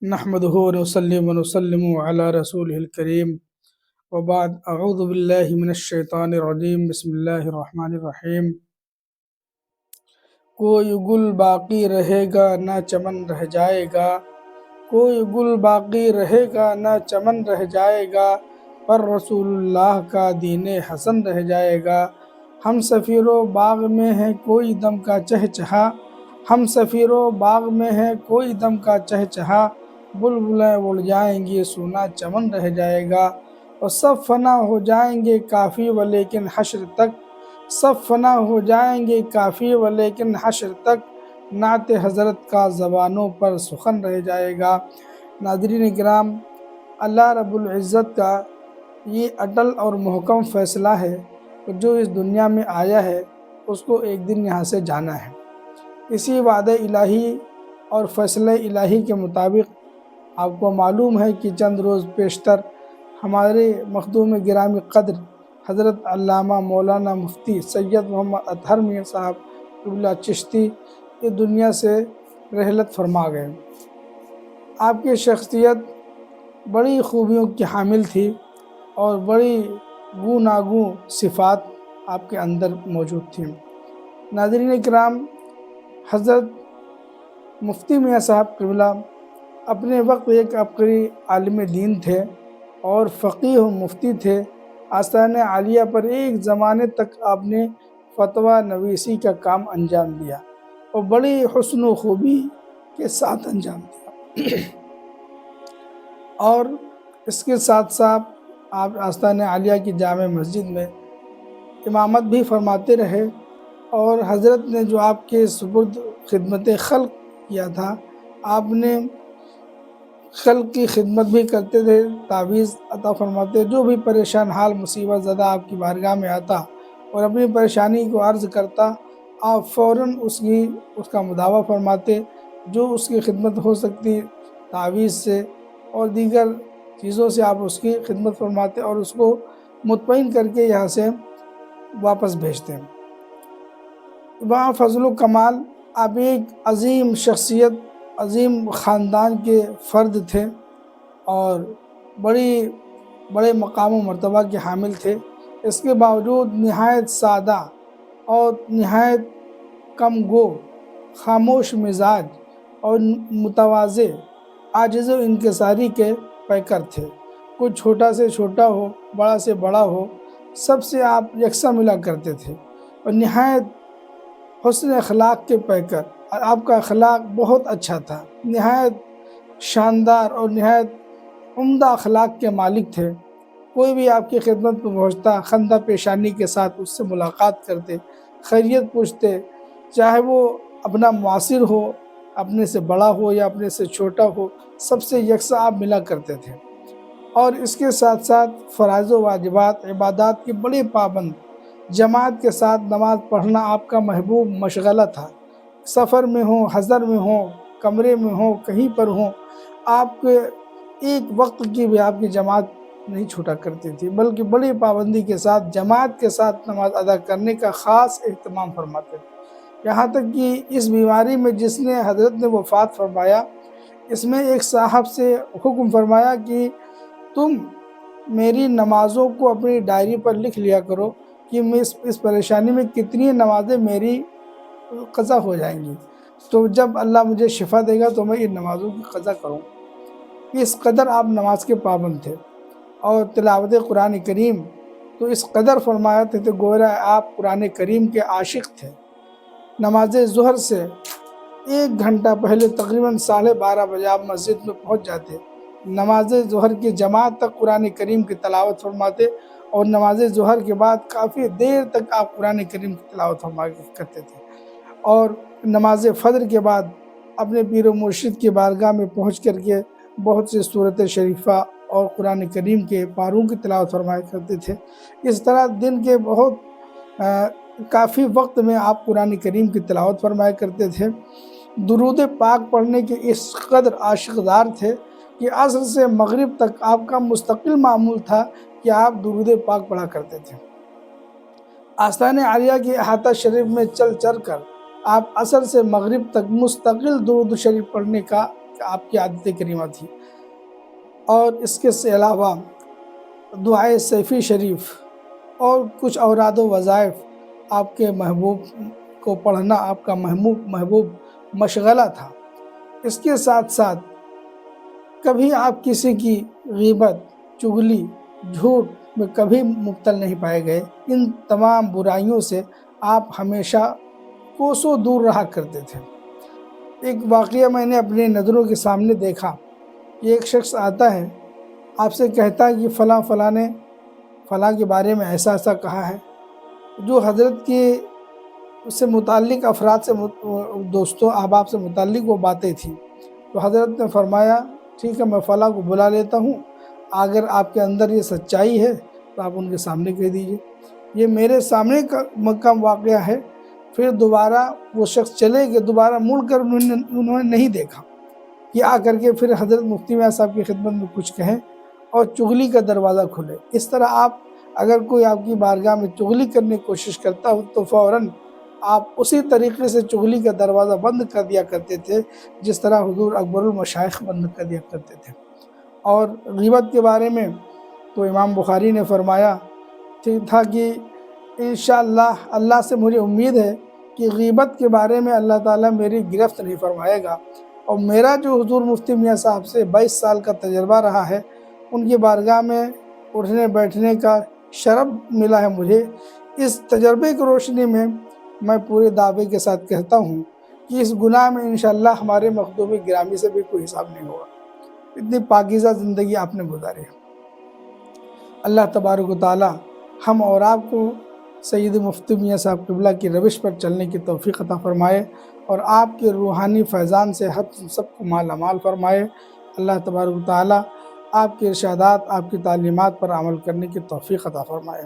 نحمده ونسلم على رسوله الكريم وبعد اعوذ باللہ من الشیطان الرجیم بسم اللہ الرحمن الرحیم۔ کوئی گل باقی رہے گا نہ چمن رہ جائے گا، کوئی گل باقی رہے گا نہ چمن رہ جائے گا، پر رسول اللہ کا دین حسن رہ جائے گا۔ ہم سفیرو باغ میں ہے کوئی دم کا چہچہا، ہم سفیرو باغ میں ہے کوئی دم کا چہچہا، بلبلیں اڑ جائیں گی سونا چمن رہ جائے گا، اور سب فنا ہو جائیں گے کافی ولیکن حشر تک، سب فنا ہو جائیں گے کافی ولیکن حشر تک، نعت حضرت کا زبانوں پر سخن رہ جائے گا۔ ناظرین کرام، اللہ رب العزت کا یہ اٹل اور محکم فیصلہ ہے کہ جو اس دنیا میں آیا ہے اس کو ایک دن یہاں سے جانا ہے۔ اسی وعدہ الہی اور فیصلہ الہی کے مطابق آپ کو معلوم ہے کہ چند روز پیشتر ہمارے مخدوم گرامی قدر حضرت علامہ مولانا مفتی سید محمد اطہر میاں صاحب قبلہ چشتی یہ دنیا سے رحلت فرما گئے۔ آپ کی شخصیت بڑی خوبیوں کی حامل تھی اور بڑی گوناگوں صفات آپ کے اندر موجود تھیں۔ ناظرین کرام، حضرت مفتی میاں صاحب قبلہ اپنے وقت ایک عبقری عالم دین تھے اور فقیہ و مفتی تھے۔ آستانہ عالیہ پر ایک زمانے تک آپ نے فتویٰ نویسی کا کام انجام دیا اور بڑی حسن و خوبی کے ساتھ انجام دیا، اور اس کے ساتھ ساتھ آپ آستانہ عالیہ کی جامع مسجد میں امامت بھی فرماتے رہے، اور حضرت نے جو آپ کے سپرد خدمت خلق کیا تھا، آپ نے خلق کی خدمت بھی کرتے تھے، تعویذ عطا فرماتے، جو بھی پریشان حال مصیبت زدہ آپ کی بارگاہ میں آتا اور اپنی پریشانی کو عرض کرتا، آپ فوراً اس کا مداوع فرماتے، جو اس کی خدمت ہو سکتی تعویذ سے اور دیگر چیزوں سے آپ اس کی خدمت فرماتے اور اس کو مطمئن کر کے یہاں سے واپس بھیجتے۔ وہاں فضل و کمال، آپ ایک عظیم شخصیت، عظیم خاندان کے فرد تھے اور بڑے مقام و مرتبہ کے حامل تھے۔ اس کے باوجود نہایت سادہ اور نہایت کم گو، خاموش مزاج اور متواضع، عاجز و انکساری کے پیکر تھے۔ کوئی چھوٹا سے چھوٹا ہو، بڑا سے بڑا ہو، سب سے آپ یکساں ملا کرتے تھے، اور نہایت حسن اخلاق کے پیکر۔ آپ کا اخلاق بہت اچھا تھا، نہایت شاندار اور نہایت عمدہ اخلاق کے مالک تھے۔ کوئی بھی آپ کی خدمت میں پہنچتا، خندہ پیشانی کے ساتھ اس سے ملاقات کرتے، خیریت پوچھتے، چاہے وہ اپنا معاصر ہو، اپنے سے بڑا ہو یا اپنے سے چھوٹا ہو، سب سے یکساں آپ ملا کرتے تھے۔ اور اس کے ساتھ ساتھ فرائض و واجبات، عبادات کے بڑے پابند، جماعت کے ساتھ نماز پڑھنا آپ کا محبوب مشغلہ تھا۔ سفر میں ہوں، حضر میں ہوں، کمرے میں ہوں، کہیں پر ہوں، آپ کے ایک وقت کی بھی آپ کی جماعت نہیں چھوٹا کرتی تھی، بلکہ بڑی پابندی کے ساتھ جماعت کے ساتھ نماز ادا کرنے کا خاص اہتمام فرماتے تھے۔ یہاں تک کہ اس بیماری میں جس نے حضرت نے وفات فرمایا، اس میں ایک صاحب سے حکم فرمایا کہ تم میری نمازوں کو اپنی ڈائری پر لکھ لیا کرو کہ میں اس پریشانی میں کتنی نمازیں میری قضا ہو جائیں گی، تو جب اللہ مجھے شفا دے گا تو میں ان نمازوں کی قضا کروں۔ اس قدر آپ نماز کے پابند تھے، اور تلاوت قرآن کریم تو اس قدر فرمایا تھے کہ گویا آپ قرآن کریم کے عاشق تھے۔ نماز ظہر سے 1 گھنٹہ پہلے تقریباً 12:30 بجے آپ مسجد میں پہنچ جاتے، نماز ظہر کی جماعت تک قرآن کریم کی تلاوت فرماتے، اور نماز ظہر کے بعد کافی دیر تک آپ قرآن کریم کی تلاوت فرما کرتے تھے، اور نماز فجر کے بعد اپنے پیر و مرشد کی بارگاہ میں پہنچ کر کے بہت سی سورت شریفہ اور قرآن کریم کے پاروں کی تلاوت فرمایا کرتے تھے۔ اس طرح دن کے بہت کافی وقت میں آپ قرآن کریم کی تلاوت فرمایا کرتے تھے۔ درود پاک پڑھنے کے اس قدر عاشق دار تھے کہ عصر سے مغرب تک آپ کا مستقل معمول تھا کہ آپ درود پاک پڑھا کرتے تھے۔ آستانہ عالیہ کی احاطہ شریف میں چل کر آپ عصر سے مغرب تک مستقل درود شریف پڑھنے کا آپ کی عادت کریمہ تھی۔ اور اس کے علاوہ دعائے سیفی شریف اور کچھ اوراد و وظائف آپ کے محبوب کو پڑھنا آپ کا محبوب مشغلہ تھا۔ اس کے ساتھ ساتھ کبھی آپ کسی کی غیبت، چغلی، جھوٹ میں کبھی مبتلا نہیں پائے گئے۔ ان تمام برائیوں سے آپ ہمیشہ کوسوں دور رہا کرتے تھے۔ ایک واقعہ میں نے اپنے نظروں کے سامنے دیکھا کہ ایک شخص آتا ہے، آپ سے کہتا ہے کہ فلاں نے فلاں کے بارے میں ایسا ایسا کہا ہے، جو حضرت کے سے متعلق افراد سے دوستوں احباب سے متعلق وہ باتیں تھیں۔ تو حضرت نے فرمایا ٹھیک ہے، میں فلاں کو بلا لیتا ہوں، اگر آپ کے اندر یہ سچائی ہے تو آپ ان کے سامنے کہہ دیجئے۔ یہ میرے سامنے کا واقعہ ہے۔ پھر دوبارہ وہ شخص چلے گئے، دوبارہ مڑ کر انہوں نے نہیں دیکھا کہ آ کر کے پھر حضرت مفتی میاں صاحب کی خدمت میں کچھ کہیں اور چغلی کا دروازہ کھلے۔ اس طرح آپ اگر کوئی آپ کی بارگاہ میں چغلی کرنے کی کوشش کرتا ہو تو فوراً آپ اسی طریقے سے چغلی کا دروازہ بند کر دیا کرتے تھے جس طرح حضور اکبر المشائخ بند کر دیا کرتے تھے۔ اور غیبت کے بارے میں تو امام بخاری نے فرمایا تھا کہ انشاءاللہ اللہ سے مجھے امید ہے کہ غیبت کے بارے میں اللہ تعالیٰ میری گرفت نہیں فرمائے گا، اور میرا جو حضور مفتی میاں صاحب سے 22 سال کا تجربہ رہا ہے، ان کی بارگاہ میں اٹھنے بیٹھنے کا شرف ملا ہے مجھے، اس تجربے کی روشنی میں میں پورے دعوے کے ساتھ کہتا ہوں کہ اس گناہ میں انشاءاللہ ہمارے مخدوم گرامی سے بھی کوئی حساب نہیں ہوگا۔ اتنی پاکیزہ زندگی آپ نے گزاری ہے۔ اللہ تبارک و تعالی ہم اور آپ کو سید مفتی میاں صاحب قبلہ کی روش پر چلنے کی توفیق عطا فرمائے، اور آپ کے روحانی فیضان سے ہم سب کو مالا مال فرمائے۔ اللہ تبارک و تعالی آپ کے ارشادات، آپ کی تعلیمات پر عمل کرنے کی توفیق عطا فرمائے۔